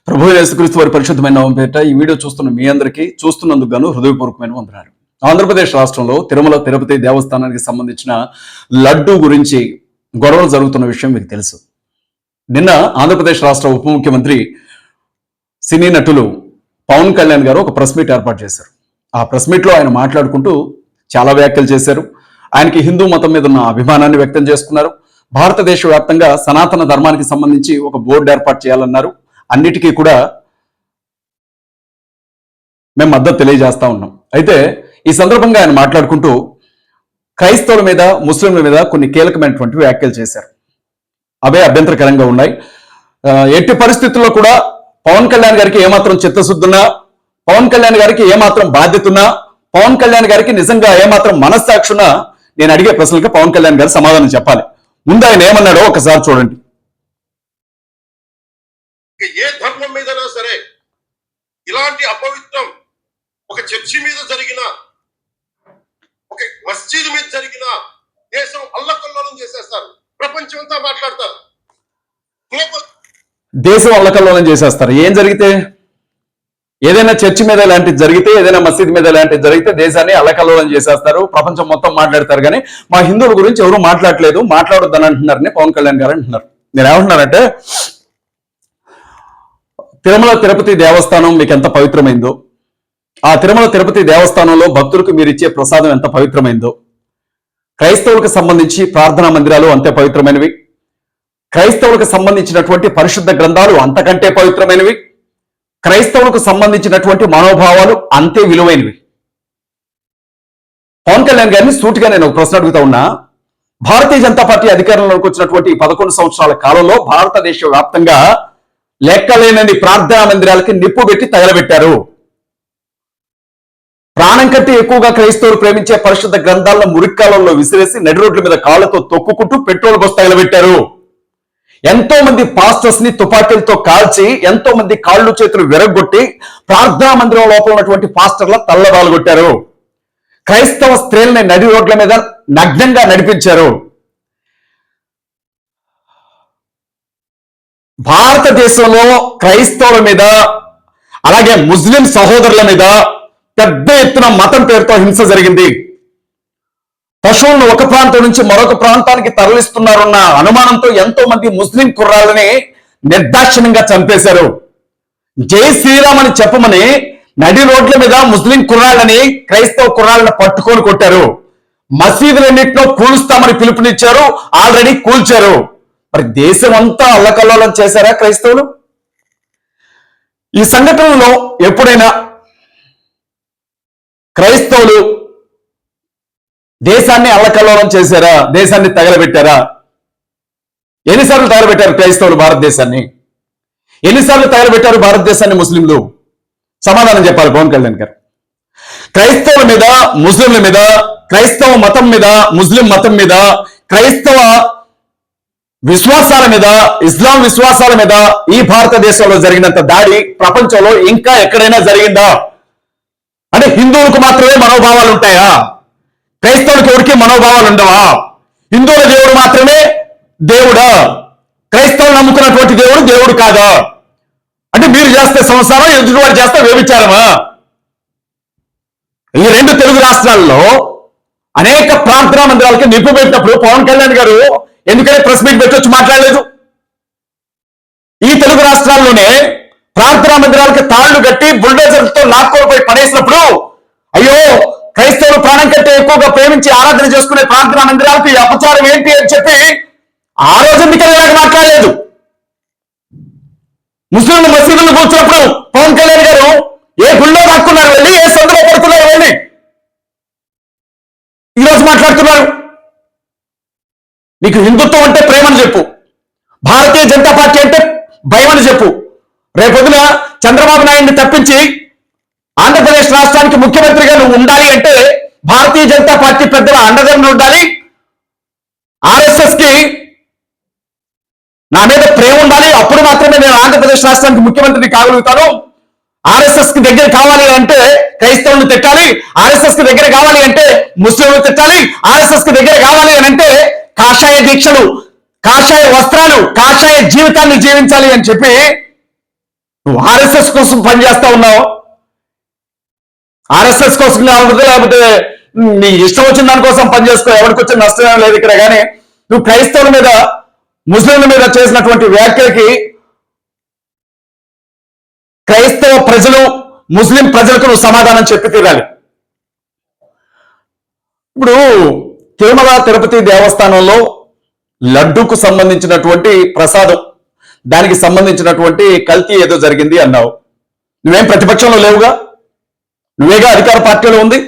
ప్రభు యేసుక్రీస్తు వారి పరిశుద్ధమైన నామం పేరిట ఈ వీడియో చూస్తున్న మీ అందరికీ చూస్తున్నందుకు గాను హృదయపూర్వకమైన వందనాలు. ఆంధ్రప్రదేశ్ రాష్ట్రంలో తిరుమల తిరుపతి దేవస్థానానికి సంబంధించిన లడ్డూ గురించి గొడవలు జరుగుతున్న విషయం మీకు తెలుసు. నిన్న ఆంధ్రప్రదేశ్ రాష్ట్ర ఉప ముఖ్యమంత్రి సినీ నటులు పవన్ కళ్యాణ్ గారు ఒక ప్రెస్ మీట్ ఏర్పాటు చేశారు. ఆ ప్రెస్ మీట్లో ఆయన మాట్లాడుకుంటూ చాలా వ్యాఖ్యలు చేశారు. ఆయనకి హిందూ మతం మీద ఉన్న అభిమానాన్ని వ్యక్తం చేసుకున్నారు. భారతదేశ వ్యాప్తంగా సనాతన ధర్మానికి సంబంధించి ఒక బోర్డు ఏర్పాటు చేయాలన్నారు. అన్నిటికీ కూడా మేము మద్దతు తెలియజేస్తా ఉన్నాం. అయితే ఈ సందర్భంగా ఆయన మాట్లాడుకుంటూ క్రైస్తవుల మీద ముస్లింల మీద కొన్ని కీలకమైనటువంటి వ్యాఖ్యలు చేశారు. అవే అభ్యంతరకరంగా ఉన్నాయి. ఎట్టి పరిస్థితుల్లో కూడా పవన్ కళ్యాణ్ గారికి ఏమాత్రం చిత్తశుద్ధున్నా, పవన్ కళ్యాణ్ గారికి ఏమాత్రం బాధ్యత ఉన్నా, పవన్ కళ్యాణ్ గారికి నిజంగా ఏమాత్రం మనస్సాక్షున్నా నేను అడిగే ప్రశ్నలకి పవన్ కళ్యాణ్ గారు సమాధానం చెప్పాలి. ముందు ఆయన ఏమన్నాడో ఒకసారి చూడండి. ఏ ధర్మం మీదైనా సరే ఇలాంటి అపవిత్రం ఒక చర్చి మీద జరిగిన, ఒక మస్జిద్ మీద జరిగిన దేశం అల్లకల్లోలం చేసేస్తారు. ప్రపంచం అంతా మాట్లాడతారు. దేశం అల్లకల్లోలం చేసేస్తారు. ఏం జరిగితే, ఏదైనా చర్చి మీద ఇలాంటిది జరిగితే, ఏదైనా మసీద్ మీద ఇలాంటిది జరిగితే దేశాన్ని అల్లకల్లోలం చేసేస్తారు, ప్రపంచం మొత్తం మాట్లాడతారు. కానీ మా హిందువుల గురించి ఎవరు మాట్లాడలేదు, మాట్లాడొద్దని అంటున్నారని పవన్ కళ్యాణ్ గారు అంటున్నారు. నేను ఏమంటున్నానంటే, తిరుమల తిరుపతి దేవస్థానం మీకు ఎంత పవిత్రమైందో, ఆ తిరుమల తిరుపతి దేవస్థానంలో భక్తులకు మీరు ఇచ్చే ప్రసాదం ఎంత పవిత్రమైందో, క్రైస్తవులకు సంబంధించి ప్రార్థనా మందిరాలు అంతే పవిత్రమైనవి, క్రైస్తవులకు సంబంధించినటువంటి పరిశుద్ధ గ్రంథాలు అంతకంటే పవిత్రమైనవి, క్రైస్తవులకు సంబంధించినటువంటి మనోభావాలు అంతే విలువైనవి. పవన్ కళ్యాణ్ గారిని సూటిగా నేను ఒక ప్రశ్న అడుగుతా ఉన్నా. భారతీయ జనతా పార్టీ అధికారంలోకి వచ్చినటువంటి 11 సంవత్సరాల కాలంలో భారతదేశ వ్యాప్తంగా లెక్కలేనని ప్రార్థనా మందిరాలకి నిప్పు పెట్టి తగలబెట్టారు. ప్రాణం కంటే ఎక్కువగా క్రైస్తవులు ప్రేమించే పరిశుద్ధ గ్రంథాలను మురిక్కాలంలో విసిరేసి నడి రోడ్ల మీద కాళ్లతో తొక్కుకుంటూ పెట్రోల్ బస్ తగలబెట్టారు. ఎంతో మంది పాస్టర్స్ ని తుపాకీలతో కాల్చి, ఎంతో మంది కాళ్ళు చేతులు విరగొట్టి ప్రార్థనా మందిరం లోపల ఉన్నటువంటి పాస్టర్ల తల్లబాలు కొట్టారు. క్రైస్తవ స్త్రీలని నడి రోడ్ల మీద నగ్నంగా నడిపించారు. భారతదేశంలో క్రైస్తవుల మీద, అలాగే ముస్లిం సహోదరుల మీద పెద్ద ఎత్తున మతం పేరుతో హింస జరిగింది. పశువులను ఒక ప్రాంతం నుంచి మరొక ప్రాంతానికి తరలిస్తున్నారన్న అనుమానంతో ఎంతో మంది ముస్లిం కుర్రాళ్ళని నిర్దాక్షిణ్యంగా చంపేశారు. జై శ్రీరామ్ అని చెప్పమని నడి రోడ్ల మీద ముస్లిం కుర్రాళ్ళని, క్రైస్తవ కుర్రాళ్ళని పట్టుకొని కొట్టారు. మసీదులన్నింటిలో కూలుస్తామని పిలుపునిచ్చారు, ఆల్రెడీ కూల్చారు. మరి దేశం అంతా అల్లకల్లోలం చేశారా క్రైస్తవులు? ఈ సంఘటనలో ఎప్పుడైనా క్రైస్తవులు దేశాన్ని అల్లకల్లోలం చేశారా? దేశాన్ని తగలబెట్టారా? ఎన్నిసార్లు తగలబెట్టారు క్రైస్తవులు భారతదేశాన్ని? ఎన్నిసార్లు తగలబెట్టారు భారతదేశాన్ని ముస్లింలు? సమాధానం చెప్పాలి పవన్ కళ్యాణ్ గారు. క్రైస్తవుల మీద, ముస్లింల మీద, క్రైస్తవ మతం మీద, ముస్లిం మతం మీద, క్రైస్తవ విశ్వాసాల మీద, ఇస్లాం విశ్వాసాల మీద ఈ భారతదేశంలో జరిగినంత దాడి ప్రపంచంలో ఇంకా ఎక్కడైనా జరిగిందా? అంటే హిందువులకు మాత్రమే మనోభావాలు ఉంటాయా? క్రైస్తవులకు ఎవరికి మనోభావాలు ఉండవా? హిందువుల దేవుడు మాత్రమే దేవుడా? క్రైస్తవులు నమ్ముకున్నటువంటి దేవుడు దేవుడు కాదా? అంటే మీరు చేస్తే సంసారం, ఎదుటివాడు చేస్తే వ్యభిచారమా? ఈ 2 తెలుగు రాష్ట్రాల్లో అనేక ప్రార్థనా మందిరాలకి నిప్పు పెట్టినప్పుడు పవన్ కళ్యాణ్ గారు ఎందుకని ప్రెస్ మీట్ పెట్టొచ్చి మాట్లాడలేదు? ఈ తెలుగు రాష్ట్రాల్లోనే ప్రార్థనా మందిరాలకి తాళ్లు కట్టి బుల్డోజర్లతో లాక్కోపోయి పడేసినప్పుడు, అయ్యో క్రైస్తవులు ప్రాణం కంటే ఎక్కువగా ప్రేమించి ఆరాధన చేసుకునే ప్రార్థనా మందిరాలకు ఈ అపచారం ఏంటి అని చెప్పి ఆ రోజు ఎందుకని ఇలాగ మాట్లాడలేదు? ముస్లింలు మసీదులు కూర్చున్నప్పుడు పవన్ కళ్యాణ్ గారు ఏ గుళ్ళో దాక్కున్నారు వెళ్ళి, ఏ సందులో పడుతున్నారు వెళ్ళి, ఈరోజు మాట్లాడుతున్నారు. నీకు హిందుత్వం అంటే ప్రేమని చెప్పు, భారతీయ జనతా పార్టీ అంటే భయమని చెప్పు. రేపొద్దున చంద్రబాబు నాయుడిని తప్పించి ఆంధ్రప్రదేశ్ రాష్ట్రానికి ముఖ్యమంత్రిగా నువ్వు ఉండాలి అంటే భారతీయ జనతా పార్టీ పెద్దల అండదండలు ఉండాలి. ఆర్ఎస్ఎస్ కి నా మీద ప్రేమ ఉండాలి. అప్పుడు మాత్రమే నేను ఆంధ్రప్రదేశ్ రాష్ట్రానికి ముఖ్యమంత్రిని కాగలుగుతాను. ఆర్ఎస్ఎస్ కి దగ్గర కావాలి అంటే క్రైస్తవులను తిట్టాలి, ఆర్ఎస్ఎస్ కి దగ్గర కావాలి అంటే ముస్లింలు తిట్టాలి, ఆర్ఎస్ఎస్ కి దగ్గర కావాలి అని అంటే కాషాయ దీక్షలు, కాషాయ వస్త్రాలు, కాషాయ జీవితాన్ని జీవించాలి అని చెప్పి నువ్వు ఆర్ఎస్ఎస్ కోసం పనిచేస్తా ఉన్నావు. ఆర్ఎస్ఎస్ కోసం కాకపోతే లేకపోతే నీ ఇష్టం వచ్చిన దానికోసం పనిచేసుకో, ఎవరికి వచ్చిన నష్టం లేదు ఇక్కడ. కానీ నువ్వు క్రైస్తవుల మీద ముస్లింల మీద చేసినటువంటి వ్యాఖ్యలకి క్రైస్తవ ప్రజలు ముస్లిం ప్రజలకు నువ్వు సమాధానం చెప్పి తీరాలి. ఇప్పుడు తిరుమల తిరుపతి దేవస్థానంలో లడ్డూకు సంబంధించినటువంటి ప్రసాదం, దానికి సంబంధించినటువంటి కల్తీ ఏదో జరిగింది అన్నావు. నువ్వేం ప్రతిపక్షంలో లేవుగా, నువ్వేగా అధికార పార్టీలో ఉంది,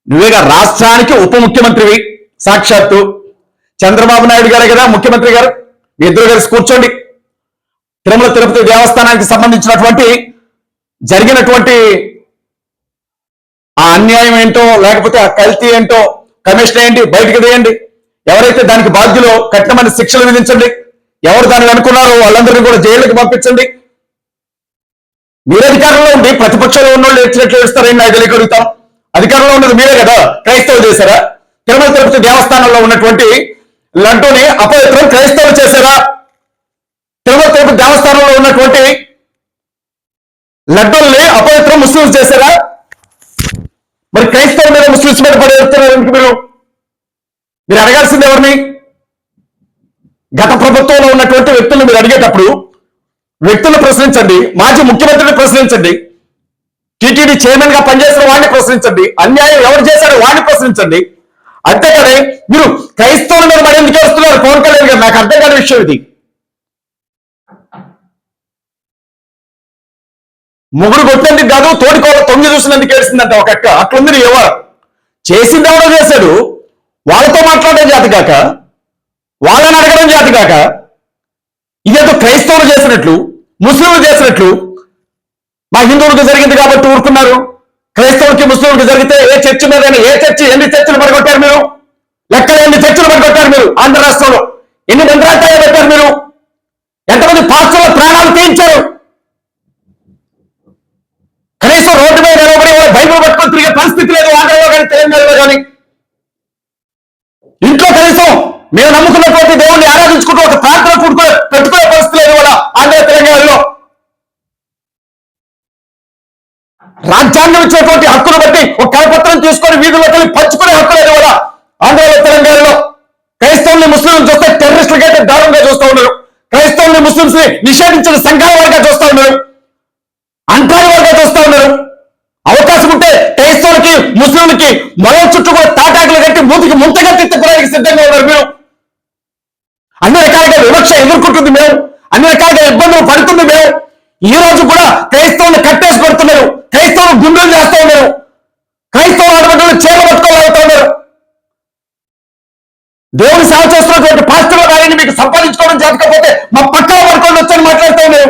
నువ్వేగా రాష్ట్రానికి ఉప ముఖ్యమంత్రివి. సాక్షాత్తు చంద్రబాబు నాయుడు గారే కదా ముఖ్యమంత్రి గారు. మీ ఇద్దరు కలిసి కూర్చోండి, తిరుమల తిరుపతి దేవస్థానానికి సంబంధించినటువంటి జరిగినటువంటి ఆ అన్యాయం ఏంటో లేకపోతే ఆ కల్తీ ఏంటో కమిషన్ ఏంటి బయటకు తీయండి. ఎవరైతే దానికి బాధ్యులో కఠినమైన శిక్షలు విధించండి. ఎవరు దాన్ని అనుకున్నారో వాళ్ళందరినీ కూడా జైలుకి పంపించండి. మీరు అధికారంలో ఉండి ప్రతిపక్షంలో ఉన్న వాళ్ళు ఎచ్చినట్లు ఏడుస్తారని నాకు తెలియగలుగుతాం. అధికారంలో ఉన్నది మీరే కదా, క్రైస్తవులు చేశారా? తిరుమల తిరుపతి దేవస్థానంలో ఉన్నటువంటి లడ్డూని అపవిత్రం క్రైస్తవులు చేశారా? తిరుమల తిరుపతి దేవస్థానంలో ఉన్నటువంటి లడ్డూల్ని అపవిత్రం ముస్లింస్ చేశారా? మరి క్రైస్తవుల మీద ముస్లింస్ మీద పడేస్తున్నారు మీరు అడగాల్సింది ఎవరిని? గత ప్రభుత్వంలో ఉన్నటువంటి వ్యక్తులను మీరు అడిగేటప్పుడు వ్యక్తులను ప్రశ్నించండి, మాజీ ముఖ్యమంత్రిని ప్రశ్నించండి, టీటీడీ చైర్మన్ గా పనిచేసిన వాడిని ప్రశ్నించండి, అన్యాయం ఎవరు చేశారో వాడిని ప్రశ్నించండి. అంతేకానే మీరు క్రైస్తవుల మీద మరి ఎందుకు వస్తున్నారు పవన్ కళ్యాణ్ గారు? నాకు అర్థం కాని విషయం ఇది. ముగ్గురు కొట్టేందుకు కాదు, తోడికోల తొంగి చూసినందుకు ఏడుస్తుందంట ఒక అక్క. అట్లుంది నీ ఎవరు చేసింది ఎవరో చేశాడు, వాళ్ళతో మాట్లాడడం చేత కాక, వాళ్ళని అడగడం చేత కాక, ఇదేదో క్రైస్తవులు చేసినట్లు ముస్లింలు చేసినట్లు మా హిందువులకు జరిగింది కాబట్టి ఊరుకున్నారు. క్రైస్తవులకి ముస్లింలకు జరిగితే ఏ చర్చి మీద ఏ చర్చి ఎన్ని చర్చలు పడగొట్టారు మీరు? లెక్కలు ఎన్ని చర్చలు పడగొట్టారు మీరు? ఆంధ్ర రాష్ట్రంలో ఎన్ని మంత్రాలయాలు పెట్టారు మీరు? ఎంతమంది పాస్టర్ల ప్రాణాలు తీయించారు? కనీసం రోడ్డు మీద నిలబడి బైబిల్ పట్టుకొని తిరిగే పరిస్థితి లేదు ఆంధ్రలో కానీ తెలంగాణలో కానీ. ఇంట్లో కనీసం మేము నమ్ముకున్నటువంటి దేవుణ్ణి ఆరాధించుకుంటూ ఒక ప్రార్థన పెట్టుకునే పరిస్థితి లేదు కూడా ఆంధ్ర తెలంగాణలో. రాజ్యాంగం ఇచ్చినటువంటి హక్కును బట్టి ఒక కరపత్రం తీసుకొని వీధుల్లోకి వెళ్ళి పంచుకునే హక్కు లేదు కూడా ఆంధ్రలో తెలంగాణలో. క్రైస్తవుల్ని ముస్లింలు చూస్తే టెర్రరిస్టులకి అయితే దారుణంగా చూస్తూ ఉన్నారు. క్రైస్తవుల్ని ముస్లింస్ ని నిషేధించిన సంఘాల వారిగా చూస్తూ ఉన్నారు, అంటారు వారిగా చూస్తూ ఉన్నారు. అవకాశం ఉంటే క్రైస్తవులకి ముస్లింలకి మరో చుట్టూ కూడా తాటాకులు కట్టి మూతికి ముంతగా తిట్టుకోవడానికి సిద్ధంగా ఉన్నారు మీరు. అన్ని రకాలుగా వివక్ష ఎదుర్కొంటుంది మేము, అన్ని రకాలుగా ఇబ్బందులు పడుతుంది మేము. ఈ రోజు కూడా క్రైస్తవులు కట్టేసి పెడుతున్నారు, క్రైస్తవులు గుండెలు చేస్తూ ఉన్నారు, క్రైస్తవులు ఆడబడ్డలు చీరలు పట్టుకోగలుగుతూ ఉన్నారు. దేవుని సేవ చేస్తున్నటువంటి పాస్టర్ల వారిని మీకు సంపాదించుకోవడం చేతకపోతే మా పక్కన పడుకొని వచ్చని మాట్లాడుతూ ఉన్నారు.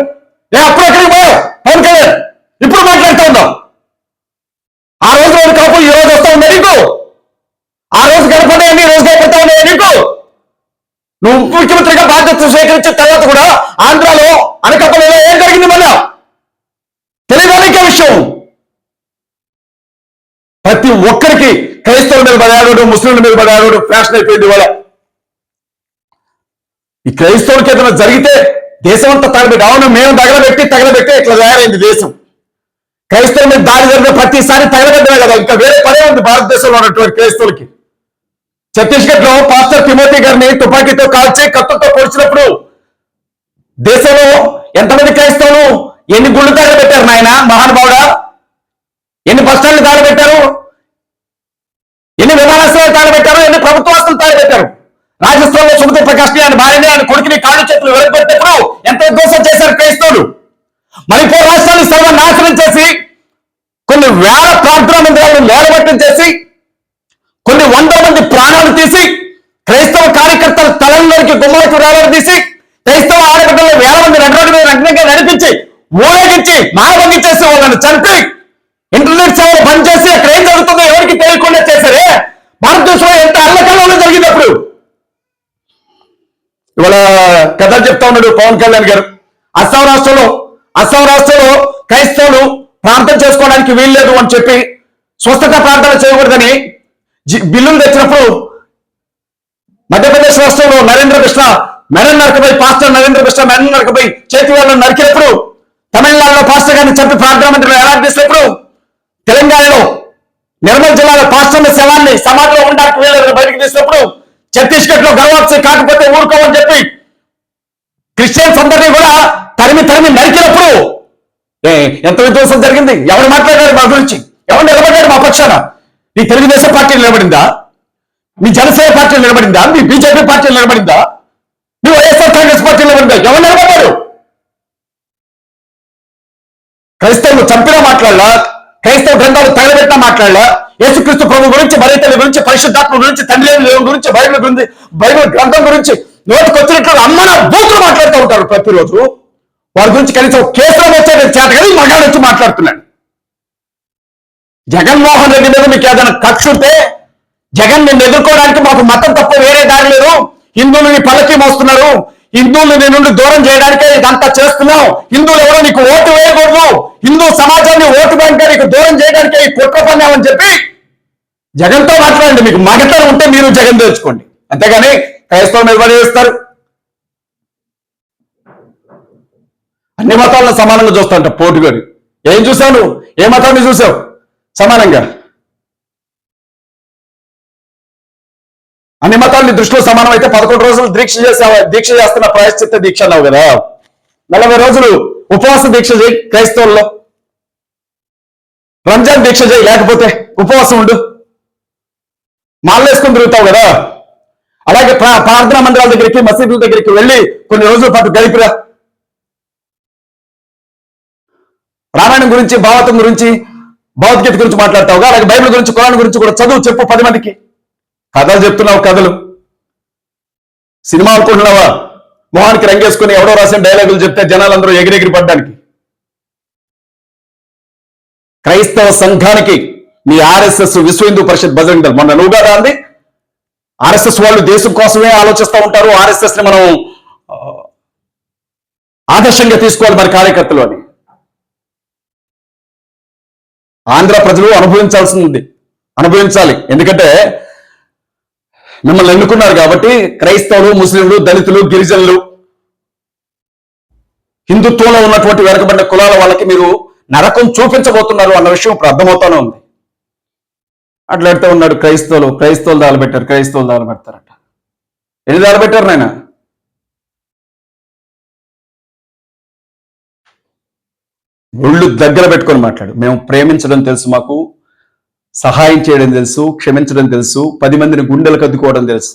నేను అప్పుడు ఎక్కడికి పోయావు పవన్ కళ్యాణ్? ఇప్పుడు మాట్లాడుతూ ఉన్నాం. ఆ రోజు రోజు కాపు ఈ రోజు వస్తా ఉంది నీకు, ఆ రోజు గడపడేయండి, ఈ రోజు గడపడతా ఉన్నాయి నీకు. నువ్వు ముఖ్యమంత్రిగా బాధ్యత స్వీకరించిన తర్వాత కూడా ఆంధ్రాలో అనకాపల్లిలో ఏం జరిగింది మళ్ళా తెలియదానికే విషయం. ప్రతి ఒక్కరికి క్రైస్తవుల మీద పడాడు, ముస్లింల మీద పడాడు ఫ్యాషన్ అయిపోయింది ఇవాళ. ఈ క్రైస్తవులకి ఏదైనా జరిగితే దేశం అంతా తగలబెట్టి, అవును మేము తగలబెట్టి ఇట్లా తయారైంది దేశం. క్రైస్తవుల మీద దాడి జరిగిన ప్రతిసారి తగలబెట్టమే కదా, ఇంకా వేరే పనే ఉంది భారతదేశంలో ఉన్నటువంటి క్రైస్తవులకి. ఛత్తీస్గఢ్ లో పాస్టర్ తిమోతి గారిని తుపాకీతో కాల్చి కత్తులతో పొడిచినప్పుడు దేశంలో ఎంతమంది క్రైస్తవులు ఎన్ని గుళ్ళు తగలబెట్టారు నాయన మహానుభావుడా? ఎన్ని బస్టాండ్లు తగలబెట్టారు, ఎన్ని విమానాశ్రయాలు తగలబెట్టారు, ఎన్ని ప్రభుత్వాస్తులు తగలబెట్టారు. రాజస్థాన్లో సుమతి ప్రకాష్ ఆయన భార్యని ఆయన కొడుకుని కాళ్ళు చేతులు వెలగబెట్టినప్పుడు ఎంత దోషం చేశారు క్రైస్తవులు. మణిపూర్ రాష్ట్రాన్ని సర్వనాశనం చేసి కొన్ని వేల ప్రార్థనా మందిరాలను నేలమట్టం చేసి కొన్ని వందల మంది ప్రాణాలు తీసి క్రైస్తవ కార్యకర్తల తలంలోకి గుమ్మలకు వేలాలు తీసి క్రైస్తవ ఆడబిడ్డలు వేల మంది నగ్నంగా నడిపించి ఊరేగించి మానభంగి చేసి వాళ్ళని చంపి ఇంటర్నెట్ సేవలు బంద్ చేసి అక్కడ ఏం జరుగుతుందో ఎవరికి తెలియకుండా చేశారే. భారతదేశంలో ఎంత అల్లకల్లోనే జరిగినప్పుడు ఇవాళ కథ చెప్తా ఉన్నాడు పవన్ కళ్యాణ్ గారు. అస్సాం రాష్ట్రంలో క్రైస్తవులు ప్రార్థన చేసుకోవడానికి వీల్లేదు అని చెప్పి స్వస్థత ప్రార్థన చేయకూడదని బిల్లులు తెచ్చినప్పుడు మధ్యప్రదేశ్ రాష్ట్రంలో నరేంద్ర కృష్ణ మెడన్ నరకపై పాస్టర్ నరేంద్ర కృష్ణ మెడన్ నరకపై చేతి వాళ్ళని నరికినప్పుడు తమిళనాడులో పాస్టర్ గారిని చంపి ప్రార్థనా మందిరంలో ఎలా తీసినప్పుడు తెలంగాణలో నిర్మల్ జిల్లాలో పాస్టర్ల శవాన్ని సమాధిలో ఉండడానికి వీళ్ళని బయటకు తీసినప్పుడు ఛత్తీస్గఢ్ లో గర్వాప్సి కాకపోతే ఊరుకోమని చెప్పి క్రిస్టియన్స్ అందరినీ కూడా తరిమి నరికినప్పుడు ఎంత విధ్వంసం జరిగింది? ఎవరు మాట్లాడారు మా గురించి? ఎవరు నిలబడ్డాడు మా పక్షాన? మీ తెలుగుదేశం పార్టీ నిలబడిందా? మీ జనసేన పార్టీ నిలబడిందా? మీ బీజేపీ పార్టీ నిలబడిందా? మీ వైఎస్ఆర్ కాంగ్రెస్ పార్టీ నిలబడిందా? ఎవరు నిలబడ్డారు? క్రైస్తవులు చంపినా మాట్లాడలా, క్రైస్తవ గ్రంథాలు తగలబెట్టినా మాట్లాడలా, యేసుక్రీస్తు ప్రభు గురించి, మరైతల గురించి, పరిశుద్ధాత్మ గురించి, తండ్రి గురించి, బైబిల్ గ్రంథం గురించి నోటికొచ్చినట్లు అమ్మన బూతులు మాట్లాడుతూ ఉంటారు ప్రతిరోజు. వారి గురించి కనీసం కేసులో వచ్చేది చేత కానీ మగాడు వచ్చి మాట్లాడుతున్నాడు. జగన్మోహన్ రెడ్డి మీద మీకు ఏదైనా కక్ష ఉంటే, జగన్ నిన్ను ఎదుర్కోవడానికి మాకు మతం తప్ప వేరే దారి లేదు, హిందువులని పల్లకి మోస్తున్నారు, హిందువులు నీ నుండి దూరం చేయడానికే ఇదంతా చేస్తున్నావు, హిందువులు ఎవరో నీకు ఓటు వేయకూడదు, హిందూ సమాజాన్ని ఓటు బ్యాంక్ నీకు దూరం చేయడానికే ఈ కుట్ర పన్నామని చెప్పి జగన్తో మాట్లాడండి. మీకు మగతనం ఉంటే మీరు జగన్ తెచ్చుకోండి, అంతేగాని క్రైస్తవం మీద చేస్తారు. అన్ని మతాలను సమానంగా చూస్తాంట పోటుగాడు. ఏం చూసావు నువ్వు? ఏ మతాన్ని చూసావు సమానంగా? అన్ని మతాలని దృష్టిలో సమానం అయితే 11 రోజులు దీక్ష చేస్తున్న ప్రాయశ్చిత్త దీక్ష అన్నావు కదా. 40 రోజులు ఉపవాస దీక్ష చేయి క్రైస్తవుల్లో, రంజాన్ దీక్ష చేయి, లేకపోతే ఉపవాసం ఉండు, మాలేసుకుని తిరుగుతావు కదా. అలాగే ప్రార్థనా మందిరాల దగ్గరికి, మసీదుల దగ్గరికి వెళ్ళి కొన్ని రోజుల పాటు గడిపిరా. రామాయణం గురించి, భాగవతం గురించి, భగవద్గీత గురించి మాట్లాడతావుగా, అలాగే బైబిల్ గురించి, ఖురాన్ గురించి కూడా చదువు, చెప్పు 10 మందికి. కథలు చెప్తున్నావు, కథలు. సినిమా అనుకుంటున్నావా? మొహానికి రంగేసుకుని ఎవడో రాసిన డైలాగులు చెప్తే జనాలందరూ ఎగిరెగిరి పడ్డానికి. క్రైస్తవ సంఘానికి మీ ఆర్ఎస్ఎస్, విశ్వ హిందూ పరిషత్, బజరంగ దళ్, మొన్న నువ్వు కదా అంది ఆర్ఎస్ఎస్ వాళ్ళు దేశం కోసమే ఆలోచిస్తూ ఉంటారు, ఆర్ఎస్ఎస్ ని మనం ఆదర్శంగా తీసుకోవాలి మరి కార్యకర్తలు అని. ఆంధ్ర ప్రజలు అనుభవించాలి. ఎందుకంటే మిమ్మల్ని ఎన్నుకున్నారు కాబట్టి. క్రైస్తవులు, ముస్లింలు, దళితులు, గిరిజనులు, హిందుత్వంలో ఉన్నటువంటి వెనకబడిన కులాల వాళ్ళకి మీరు నరకం చూపించబోతున్నారు అన్న విషయం ఇప్పుడు అర్థమవుతానే ఉంది. అట్లాడుతూ ఉన్నాడు క్రైస్తవులు దాలబెడతారట. ఎన్ని దాలబెట్టారు నాయన? ఒళ్ళు దగ్గర పెట్టుకొని మాట్లాడు. మేము ప్రేమించడం తెలుసు, మాకు సహాయం చేయడం తెలుసు, క్షమించడం తెలుసు, 10 మందిని గుండెలకు అద్దుకోవడం తెలుసు.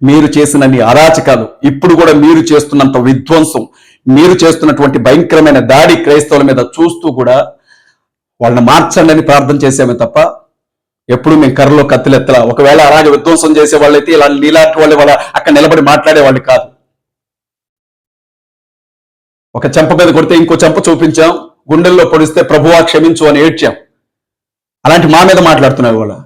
మీరు చేసిన మీ అరాచకాలు, ఇప్పుడు కూడా మీరు చేస్తున్నంత విధ్వంసం, మీరు చేస్తున్నటువంటి భయంకరమైన దాడి క్రైస్తవుల మీద చూస్తూ కూడా వాళ్ళని మార్చండి అని ప్రార్థన చేసామే తప్ప ఎప్పుడు మేము కర్రలో కత్తిలెత్తలా. ఒకవేళ అలాగే విధ్వంసం చేసే వాళ్ళైతే ఇలా నీలాంటి వాళ్ళు వాళ్ళ అక్కడ నిలబడి మాట్లాడేవాళ్ళు కాదు. ఒక చెంప మీద కొడితే ఇంకో చెంప చూపించాం, గుండెల్లో పొడిస్తే ప్రభువా క్షమించు అని ఏడ్చాం. అలాంటి మా మీద మాట్లాడుతున్నారు వాళ్ళు.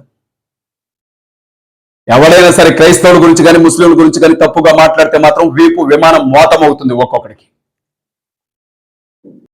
ఎవరైనా సరే క్రైస్తవుల గురించి కానీ, ముస్లింల గురించి కానీ తప్పుగా మాట్లాడితే మాత్రం వీపు విమానం మోతం అవుతుంది ఒక్కొక్కడికి.